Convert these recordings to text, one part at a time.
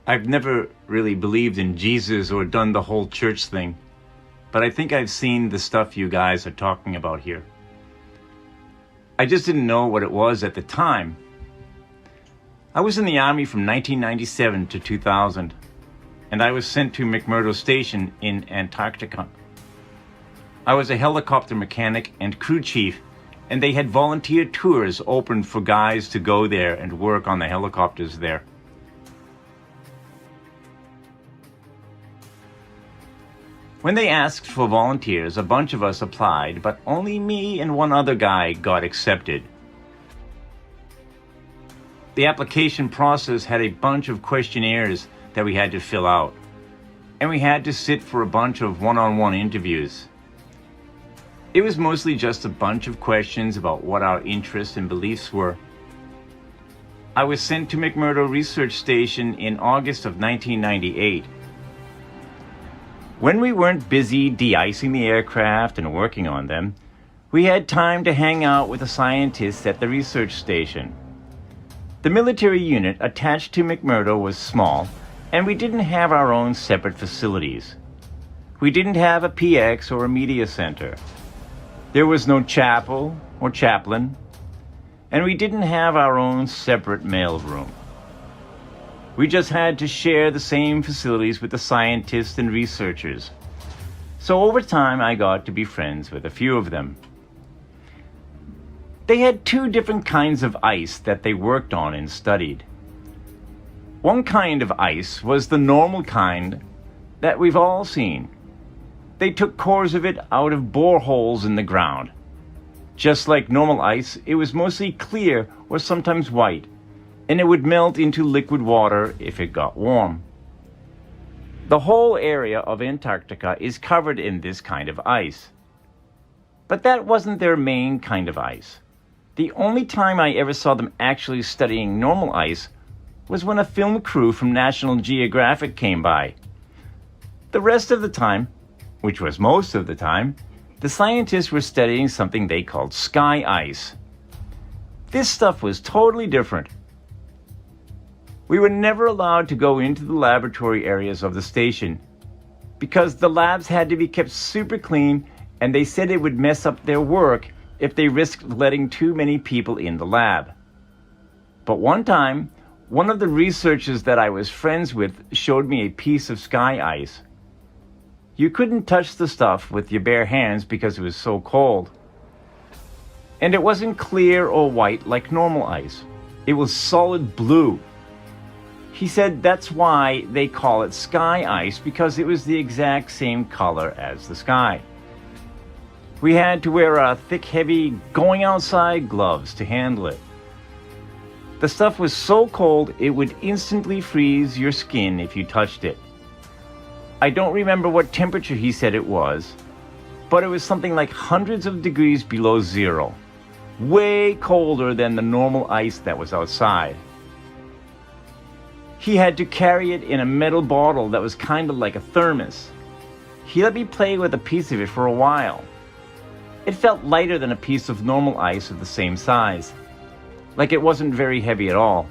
I've never really believed in Jesus or done the whole church thing, but I think I've seen the stuff you guys are talking about here. I just didn't know what it was at the time. I was in the Army from 1997 to 2000, and I was sent to McMurdo Station in Antarctica. I was a helicopter mechanic and crew chief, and they had volunteer tours open for guys to go there and work on the helicopters there. When they asked for volunteers, a bunch of us applied, but only me and one other guy got accepted. The application process had a bunch of questionnaires that we had to fill out, and we had to sit for a bunch of one-on-one interviews. It was mostly just a bunch of questions about what our interests and beliefs were. I was sent to McMurdo Research Station in August of 1998. When we weren't busy de-icing the aircraft and working on them, we had time to hang out with the scientists at the research station. The military unit attached to McMurdo was small, and we didn't have our own separate facilities. We didn't have a PX or a media center. There was no chapel or chaplain, and we didn't have our own separate mail room. We just had to share the same facilities with the scientists and researchers. So over time, I got to be friends with a few of them. They had two different kinds of ice that they worked on and studied. One kind of ice was the normal kind that we've all seen. They took cores of it out of boreholes in the ground. Just like normal ice, it was mostly clear or sometimes white, and it would melt into liquid water if it got warm. The whole area of Antarctica is covered in this kind of ice. But that wasn't their main kind of ice. The only time I ever saw them actually studying normal ice was when a film crew from National Geographic came by. The rest of the time, which was most of the time, the scientists were studying something they called sky ice. This stuff was totally different. We were never allowed to go into the laboratory areas of the station because the labs had to be kept super clean, and they said it would mess up their work if they risked letting too many people in the lab. But one time, one of the researchers that I was friends with showed me a piece of sky ice. You couldn't touch the stuff with your bare hands because it was so cold. And it wasn't clear or white like normal ice. It was solid blue. He said that's why they call it sky ice, because it was the exact same color as the sky. We had to wear thick, heavy, going outside gloves to handle it. The stuff was so cold it would instantly freeze your skin if you touched it. I don't remember what temperature he said it was, but it was something like hundreds of degrees below zero, way colder than the normal ice that was outside. He had to carry it in a metal bottle that was kind of like a thermos. He let me play with a piece of it for a while. It felt lighter than a piece of normal ice of the same size, like it wasn't very heavy at all.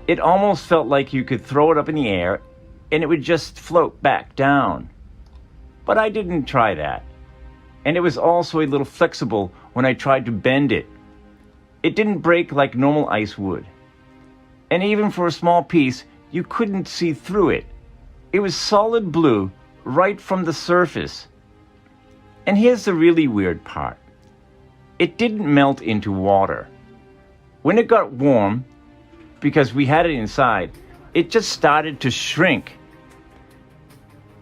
It almost felt like you could throw it up in the air and it would just float back down. But I didn't try that. And it was also a little flexible when I tried to bend it. It didn't break like normal ice would. And even for a small piece, you couldn't see through it. It was solid blue right from the surface. And here's the really weird part. It didn't melt into water. When it got warm, because we had it inside, it just started to shrink.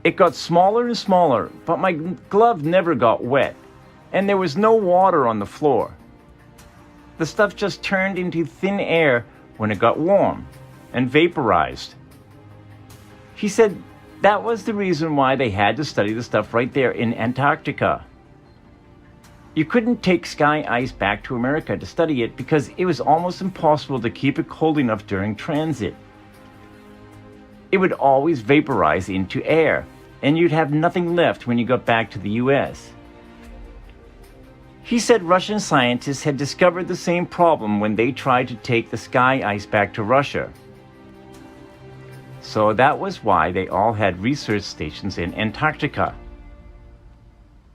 It got smaller and smaller, but my glove never got wet, and there was no water on the floor. The stuff just turned into thin air when it got warm and vaporized. He said that was the reason why they had to study the stuff right there in Antarctica. You couldn't take sky ice back to America to study it because it was almost impossible to keep it cold enough during transit. It would always vaporize into air, and you'd have nothing left when you got back to the US. He said Russian scientists had discovered the same problem when they tried to take the sky ice back to Russia. So that was why they all had research stations in Antarctica.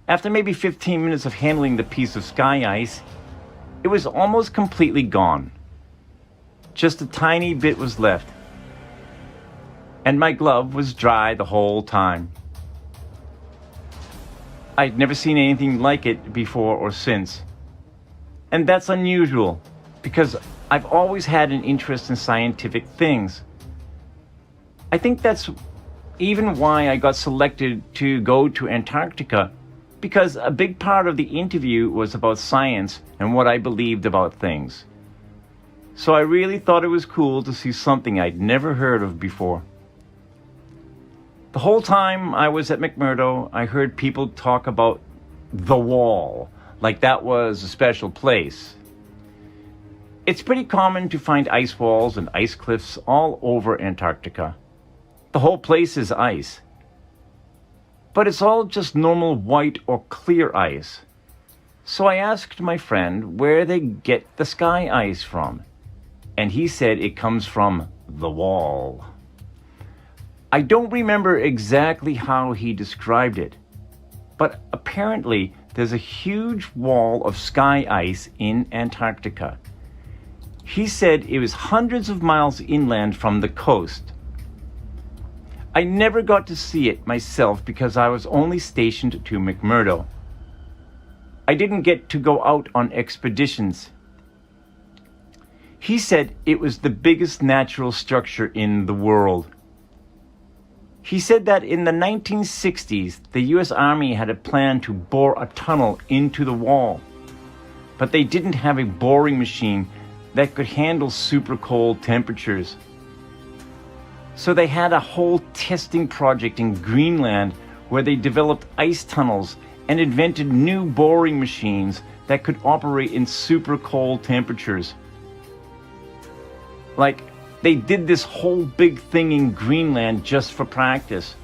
After maybe 15 minutes of handling the piece of sky ice, it was almost completely gone. Just a tiny bit was left. And my glove was dry the whole time. I'd never seen anything like it before or since. And that's unusual, because I've always had an interest in scientific things. I think that's even why I got selected to go to Antarctica, because a big part of the interview was about science and what I believed about things. So I really thought it was cool to see something I'd never heard of before. The whole time I was at McMurdo, I heard people talk about the wall, like that was a special place. It's pretty common to find ice walls and ice cliffs all over Antarctica. The whole place is ice. But it's all just normal white or clear ice. So I asked my friend where they get the sky ice from, and he said it comes from the wall. I don't remember exactly how he described it, but apparently there's a huge wall of sky ice in Antarctica. He said it was hundreds of miles inland from the coast. I never got to see it myself because I was only stationed to McMurdo. I didn't get to go out on expeditions. He said it was the biggest natural structure in the world. He said that in the 1960s, the US Army had a plan to bore a tunnel into the wall, but they didn't have a boring machine that could handle super cold temperatures. So they had a whole testing project in Greenland where they developed ice tunnels and invented new boring machines that could operate in super cold temperatures. Like, they did this whole big thing in Greenland just for practice.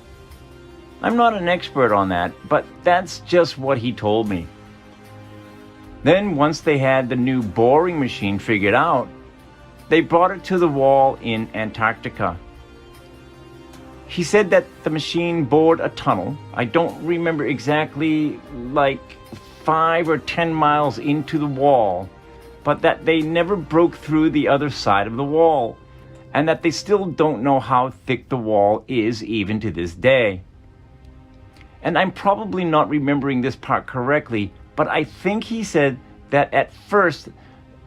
I'm not an expert on that, but that's just what he told me. Then, once they had the new boring machine figured out, they brought it to the wall in Antarctica. He said that the machine bored a tunnel, I don't remember exactly, like 5 or 10 miles into the wall, but that they never broke through the other side of the wall, and that they still don't know how thick the wall is even to this day. And I'm probably not remembering this part correctly, but I think he said that at first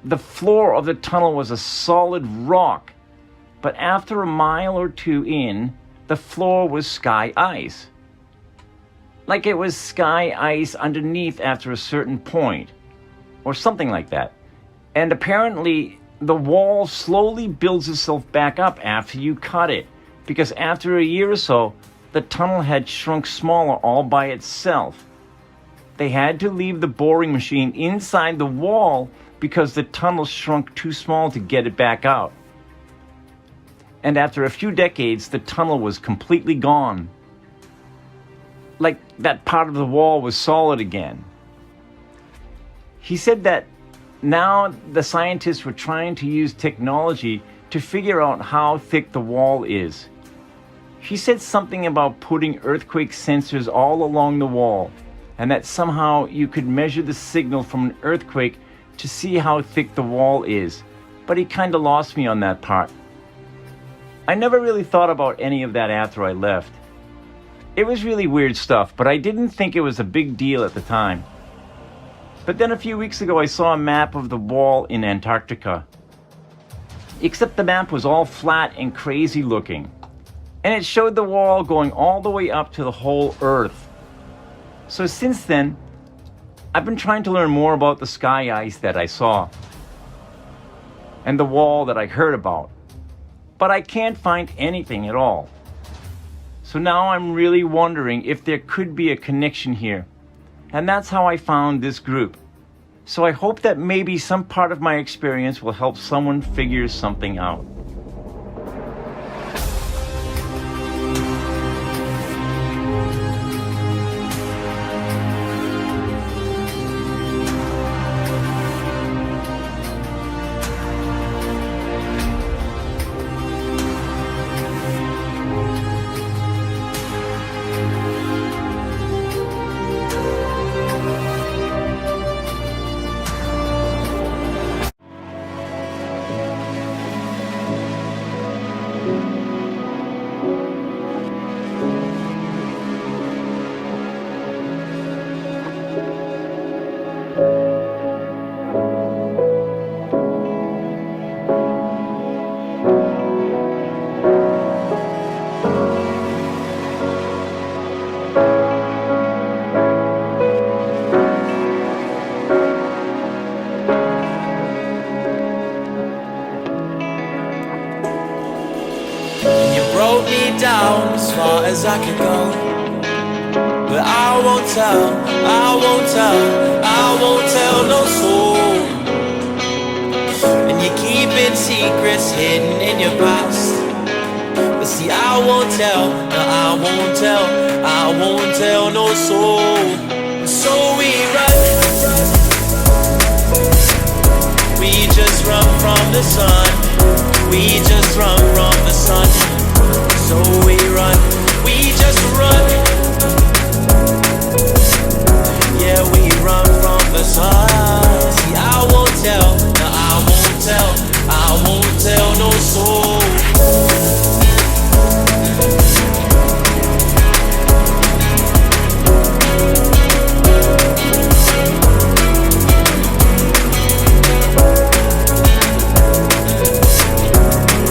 the floor of the tunnel was a solid rock, but after a mile or two in, the floor was sky ice. Like it was sky ice underneath after a certain point, or something like that. And apparently, the wall slowly builds itself back up after you cut it, because after a year or so, the tunnel had shrunk smaller all by itself. They had to leave the boring machine inside the wall because the tunnel shrunk too small to get it back out. And after a few decades, the tunnel was completely gone. Like that part of the wall was solid again. He said that now the scientists were trying to use technology to figure out how thick the wall is. He said something about putting earthquake sensors all along the wall, and that somehow you could measure the signal from an earthquake to see how thick the wall is. But he kind of lost me on that part. I never really thought about any of that after I left. It was really weird stuff, but I didn't think it was a big deal at the time. But then a few weeks ago I saw a map of the wall in Antarctica. Except the map was all flat and crazy looking. And it showed the wall going all the way up to the whole Earth. So since then, I've been trying to learn more about the sky ice that I saw. And the wall that I heard about. But I can't find anything at all. So now I'm really wondering if there could be a connection here. And that's how I found this group. So I hope that maybe some part of my experience will help someone figure something out. wrote me down as far as I could go. But I won't tell, I won't tell, I won't tell no soul. And you're keeping secrets hidden in your past. But see, I won't tell, no, I won't tell, I won't tell no soul. So we run, we just run from the sun. We just run from the sun.